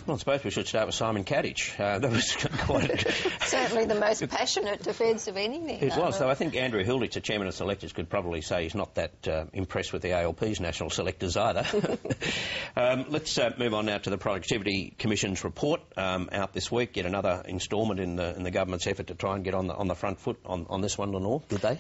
Well, I suppose we should start with Simon Kadich. That was quite... Certainly the most passionate defence of anything. It was, though. I think Andrew Hilditch, the chairman of selectors, could probably say he's not that impressed with the ALP's national selectors either. Let's move on now to the Productivity Commission's report out this week. Yet another instalment in the government's effort to try and get on the front foot on this one, Lenore. Did they?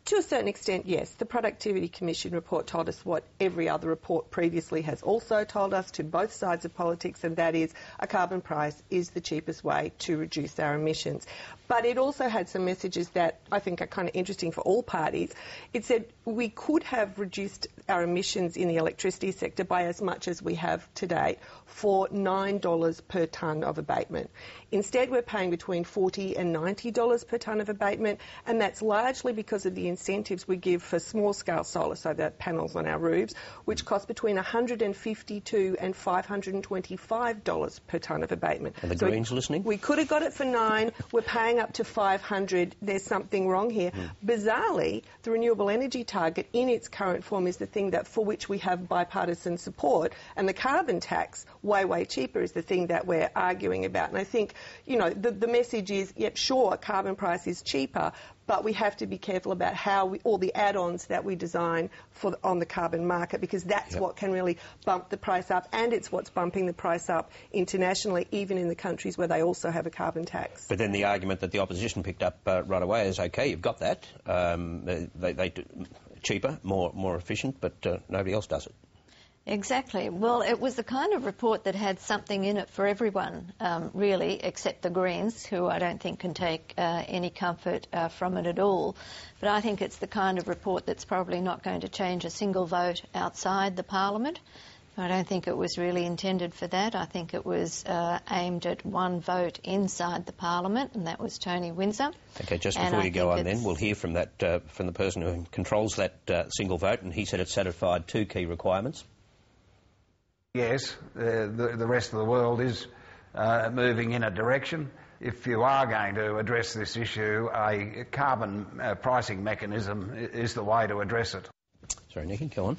To a certain extent, yes. The Productivity Commission report told us what every other report previously has also told us to both sides of politics, and that is a carbon price is the cheapest way to reduce our emissions. But it also had some messages that I think are kind of interesting for all parties. It said we could have reduced our emissions in the electricity sector by as much as we have today for $9 per tonne of abatement. Instead, we're paying between $40 and $90 per tonne of abatement, and that's largely because of the incentives we give for small-scale solar, so the panels on our roofs, which cost between $152 and $525 per tonne of abatement. Are the Greens listening? We could have got it for $9. We're paying up to $500. There's something wrong here. Bizarrely, the renewable energy target in its current form is the thing that for which we have bipartisan support, and the carbon tax, way cheaper, is the thing that we're arguing about. And I think, you know, the message is, yep, sure, carbon price is cheaper, but we have to be careful about how all the add-ons that we design on the carbon market, because that's what can really bump the price up, and it's what's bumping the price up internationally, even in the countries where they also have a carbon tax. But then the argument that the opposition picked up right away is, OK, you've got that. They do cheaper, more efficient, but nobody else does it. Exactly. Well, it was the kind of report that had something in it for everyone, really, except the Greens, who I don't think can take any comfort from it at all. But I think it's the kind of report that's probably not going to change a single vote outside the Parliament. I don't think it was really intended for that. I think it was aimed at one vote inside the Parliament, and that was Tony Windsor. OK, just before you go on then, we'll hear from from the person who controls that single vote, and he said it satisfied two key requirements. Yes, the rest of the world is moving in a direction. If you are going to address this issue, a carbon pricing mechanism is the way to address it. Sorry, Nikki, go on.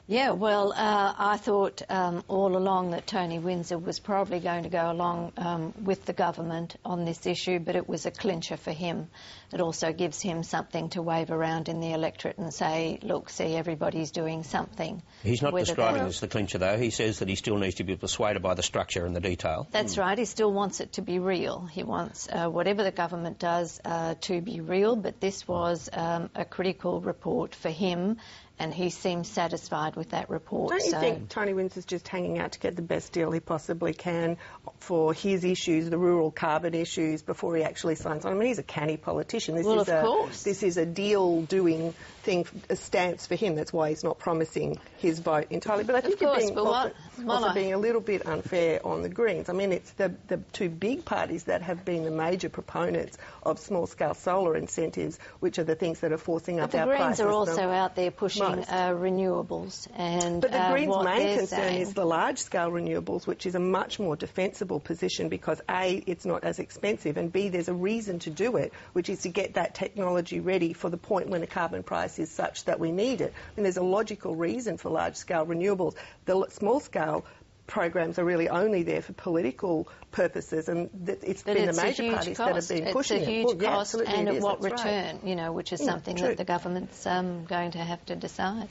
Yeah, well, I thought all along that Tony Windsor was probably going to go along with the government on this issue, but it was a clincher for him. It also gives him something to wave around in the electorate and say, look, see, everybody's doing something. He's not describing this as the clincher, though. He says that he still needs to be persuaded by the structure and the detail. That's right. He still wants it to be real. He wants whatever the government does to be real, but this was a critical report for him, and he seems satisfied with that report. Don't you think Tony Windsor's just hanging out to get the best deal he possibly can for his issues, the rural carbon issues, before he actually signs on? I mean, he's a canny politician. Of course. This is a deal-doing thing, a stance for him. That's why he's not promising his vote entirely. But I think you're being a little bit unfair on the Greens. I mean, it's the two big parties that have been the major proponents of small-scale solar incentives, which are the things that are forcing up our prices. But the Greens are also out there pushing renewables. But the Greens' main concern is the large-scale renewables, which is a much more defensible position because, A, it's not as expensive, and B, there's a reason to do it, which is to get that technology ready for the point when a carbon price is such that we need it. I mean, there's a logical reason for large-scale renewables. The small-scale programs are really only there for political purposes, and it's been the major parties that have been pushing it. It's a huge cost, and at what return, you know, which is something that the government's going to have to decide.